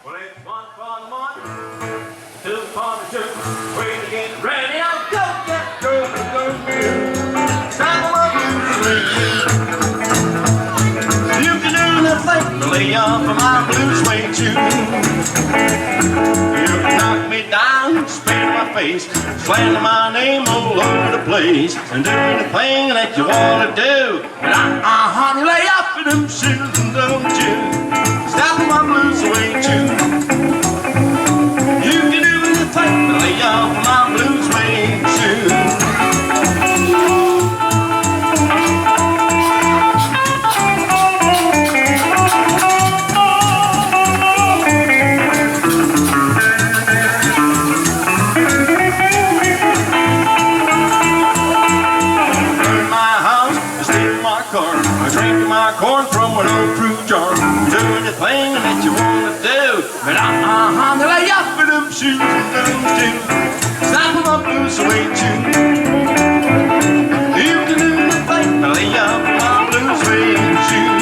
Well, it's one for the morning, two for the two, three to get ready. I'll go get girl, Stop you can do nothing to lay off of my blue suede shoes. You can knock me down, spit in my face, slander my name all over the place, and do anything that you want to do. But honey, lay off of them shoes, don't you? Stop my blue suede shoes. You can do anything to lay off of my blue suede shoes. Corn from an old fruit jar. Do anything that you want to do, but honey, lay off of them shoes and them shoes. Stop them up, blue suede shoes. You can do anything but lay off of my blue suede shoes.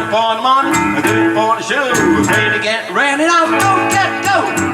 For the morning, I do it for the show. Ready to get ready, now go, get go.